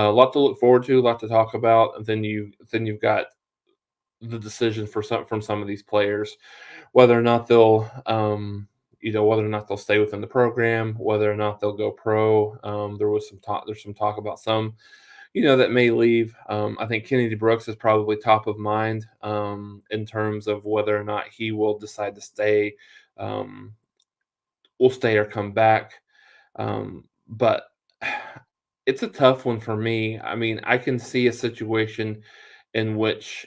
a lot to look forward to, a lot to talk about, and then you've got the decision for some of these players, whether or not they'll whether or not they'll stay within the program, whether or not they'll go pro. There's some talk about some that may leave. I think Kennedy Brooks is probably top of mind in terms of whether or not he will decide to stay, um, will stay or come back. But it's a tough one for me. I mean, I can see a situation in which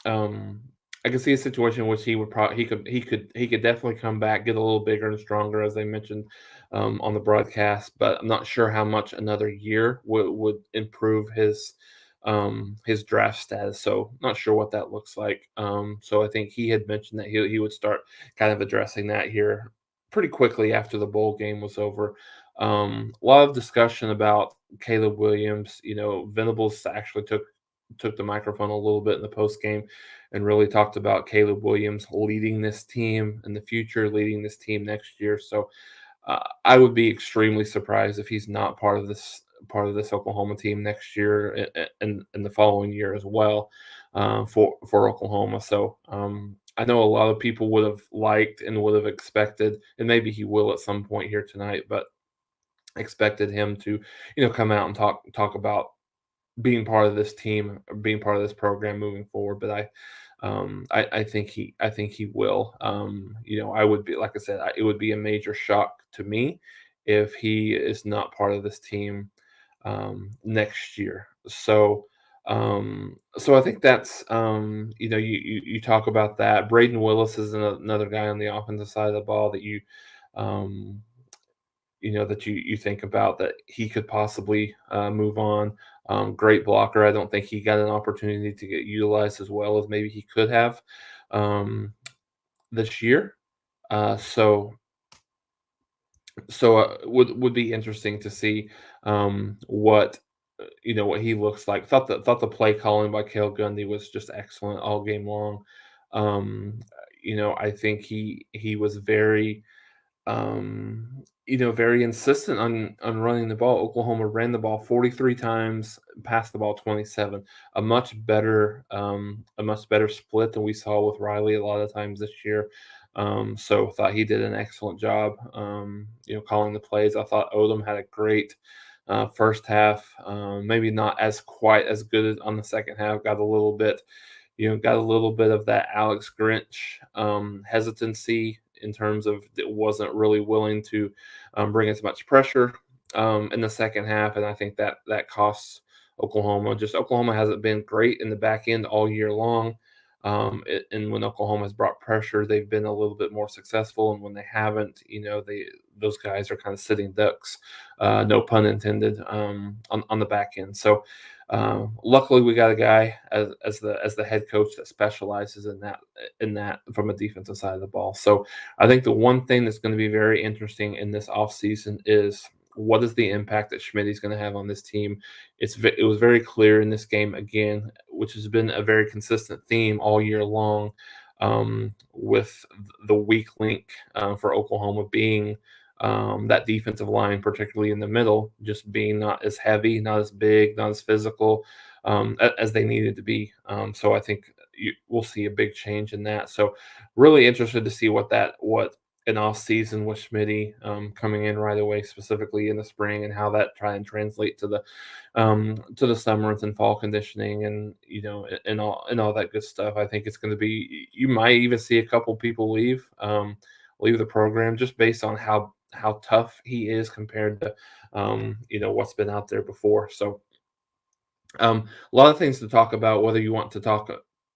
um, I can see a situation in which he would probably he could definitely come back, get a little bigger and stronger, as they mentioned on the broadcast. But I'm not sure how much another year would improve his draft status. So not sure what that looks like. So I think he had mentioned that he would start kind of addressing that here pretty quickly after the bowl game was over. A lot of discussion about Caleb Williams. Venables actually took the microphone a little bit in the post game and really talked about Caleb Williams leading this team in the future, leading this team next year. So I would be extremely surprised if he's not part of this Oklahoma team next year and the following year as well for Oklahoma. So I know a lot of people would have liked and would have expected, and maybe he will at some point here tonight, but expected him to come out and talk about being part of this team, or being part of this program moving forward. But I think he will. I would be, like I said, it would be a major shock to me if he is not part of this team next year. So I think that's you talk about that. Brayden Willis is another guy on the offensive side of the ball that um, you think about, that he could possibly move on. Great blocker. I don't think he got an opportunity to get utilized as well as maybe he could have um, this year. So would be interesting to see what he looks like. Thought the play calling by Cale Gundy was just excellent all game long. Um, I think he was very insistent on running the ball. Oklahoma ran the ball 43 times, passed the ball 27. A much better split than we saw with Riley a lot of times this year. So thought he did an excellent job, calling the plays. I thought Odom had a great first half. Maybe not as quite as good as on the second half. Got a little bit of that Alex Grinch hesitancy in terms of it wasn't really willing to bring as much pressure in the second half, and I think that costs Oklahoma. Just Oklahoma hasn't been great in the back end all year long, and when Oklahoma has brought pressure, they've been a little bit more successful, and when they haven't, those guys are kind of sitting ducks, no pun intended, on the back end. So. Luckily, we got a guy as the head coach that specializes in that from a defensive side of the ball. So I think the one thing that's going to be very interesting in this offseason is what is the impact that Schmidt's going to have on this team. It was very clear in this game again, which has been a very consistent theme all year long, with the weak link for Oklahoma being that defensive line, particularly in the middle, just being not as heavy, not as big, not as physical as they needed to be. So I think we'll see a big change in that. So really interested to see what an off season with Schmitty coming in right away, specifically in the spring, and how that try and translate to the summer and fall conditioning, and and all that good stuff. I think it's going to be. You might even see a couple people leave the program just based on how tough he is compared to what's been out there before. So a lot of things to talk about, whether you want to talk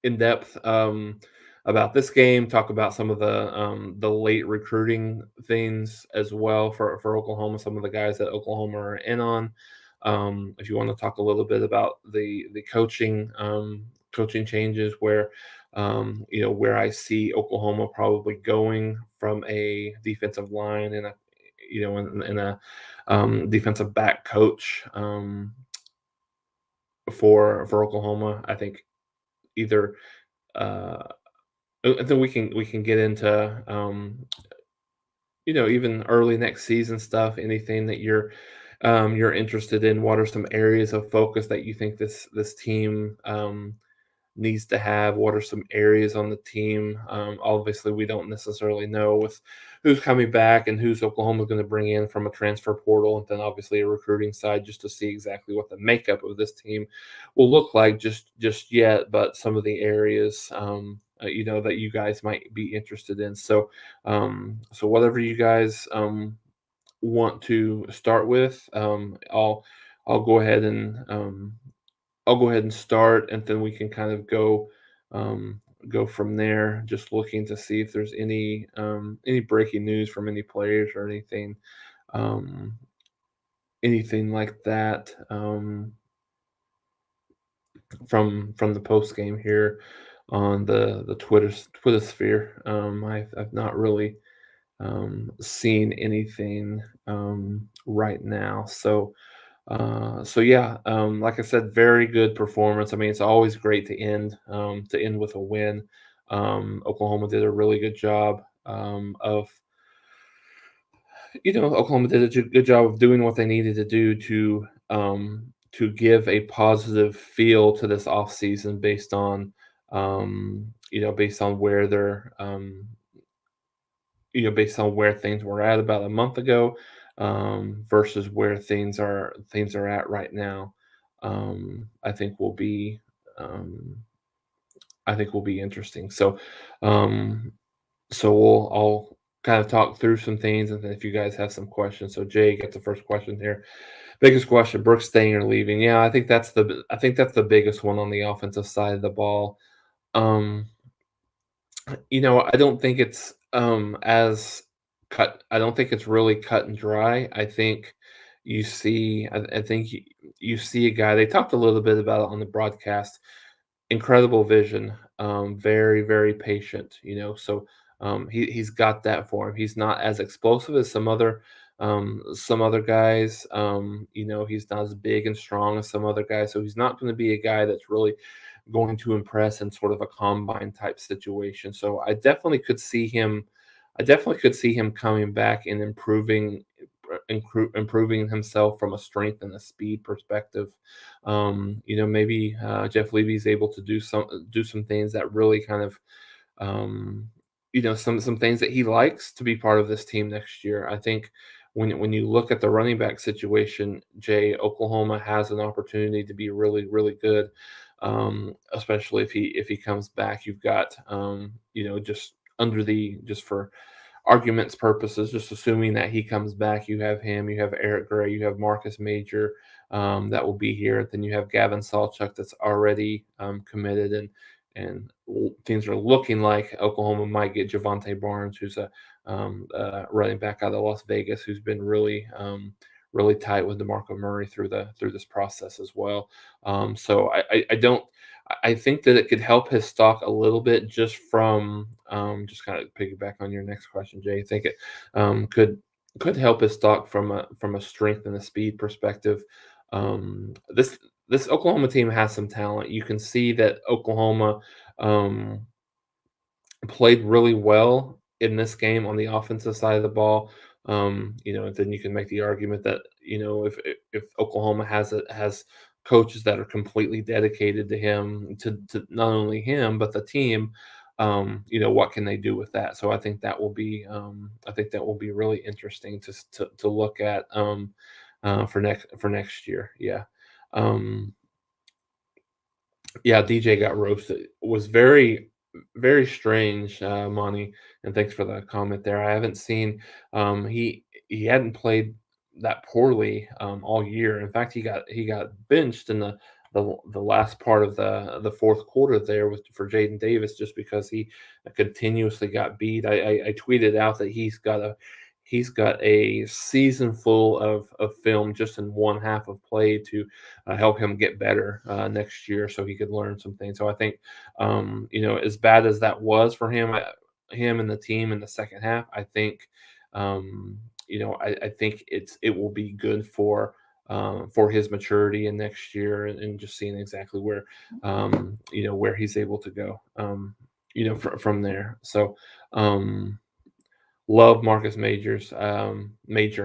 in depth about this game, talk about some of the late recruiting things as well for Oklahoma, some of the guys that Oklahoma are in on. If you want to talk a little bit about the coaching changes, where I see Oklahoma probably going from a defensive line and a defensive back coach for Oklahoma. I think either uh, I think we can get into even early next season stuff. Anything that you're interested in? What are some areas of focus that you think this team needs to have? What are some areas on the team? Obviously, we don't necessarily know with who's coming back and who's Oklahoma going to bring in from a transfer portal, and then obviously a recruiting side, just to see exactly what the makeup of this team will look like just yet. But some of the areas, that you guys might be interested in. So whatever you guys want to start with, I'll go ahead and start, and then we can kind of go from there. Just looking to see if there's any breaking news from any players or um, anything like that from the post game here on the Twitter sphere. I've not really seen anything right now. So yeah, like I said, very good performance. I mean, it's always great to end with a win. Oklahoma did a really good job of Oklahoma did a good job of doing what they needed to do to give a positive feel to this offseason based on where they're based on where things were at about a month ago, versus where things are at right now. Um, I think will be um, I think will be interesting. Um, I'll kind of talk through some things, and then if you guys have some questions. So Jay, get the first question here. Biggest question: Brooks staying or leaving? Yeah, I think that's the biggest one on the offensive side of the ball. Um, I don't think it's as cut. I don't think it's really cut and dry. I think you see a guy. They talked a little bit about it on the broadcast. Incredible vision, very very patient. He's got that for him. He's not as explosive as some other guys. He's not as big and strong as some other guys. So he's not going to be a guy that's really going to impress in sort of a combine type situation. So I definitely could see him coming back and improving himself from a strength and a speed perspective. Maybe Jeff Levy's able to do some things that really kind of some things that he likes to be part of this team next year. I think when you look at the running back situation, Jay, Oklahoma has an opportunity to be really really good, especially if he comes back. You've got just under the just for arguments purposes, just assuming that he comes back, you have him, you have Eric Gray, you have Marcus Major that will be here. Then you have Gavin Sawchuk that's already committed, and things are looking like Oklahoma might get Javante Barnes, who's a running back out of Las Vegas, who's been really tight with DeMarco Murray through this process as well. I don't. I think that it could help his stock a little bit just from just kind of piggyback on your next question, Jay. I think it could help his stock from a strength and a speed perspective. This Oklahoma team has some talent. You can see that Oklahoma um, played really well in this game on the offensive side of the ball. Then you can make the argument that if Oklahoma has coaches that are completely dedicated to him, to not only him but the team, what can they do with that? So I think that will be really interesting to look at for next year. Yeah. Um, yeah, DJ got roasted. It was very, very strange, Monty, and thanks for the comment there. I haven't seen he hadn't played that poorly all year. In fact, he got benched in the last part of the fourth quarter there for Jaden Davis, just because he continuously got beat. I tweeted out that he's got a season full of film just in one half of play to help him get better next year, so he could learn some things. So I think, as bad as that was for him and the team in the second half, I think, I think it will be good for his maturity in next year, and just seeing exactly where he's able to go, from there. So. Love Marcus Major,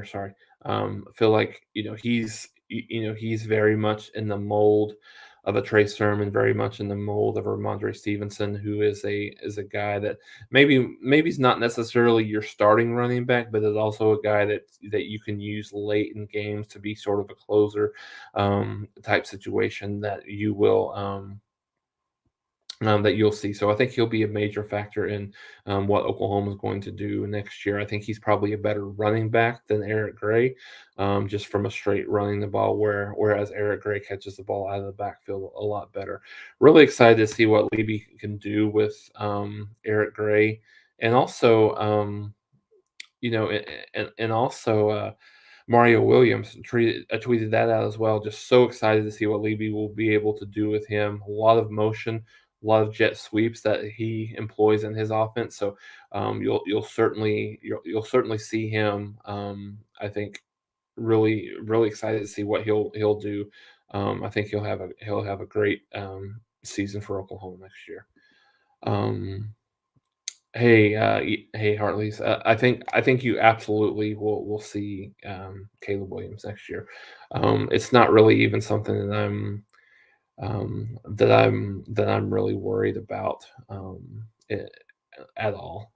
sorry. I feel like he's very much in the mold of a Trey Sermon, very much in the mold of Ramondre Stevenson, who is a guy that maybe he's not necessarily your starting running back, but is also a guy that you can use late in games to be sort of a closer type situation that you'll see. So I think he'll be a major factor in what Oklahoma is going to do next year. I think he's probably a better running back than Eric Gray, just from a straight running the ball, whereas Eric Gray catches the ball out of the backfield a lot better. Really excited to see what Levy can do with Eric Gray, and also and also Mario Williams tweeted that out as well. Just so excited to see what Levy will be able to do with him. A lot of motion, a lot of jet sweeps that he employs in his offense. So you'll certainly see him. I think really excited to see what he'll do. I think he'll have a great season for Oklahoma next year. Um, hey, Hartley's. I think you absolutely will see Caleb Williams next year. It's not really even something that I'm really worried about at all.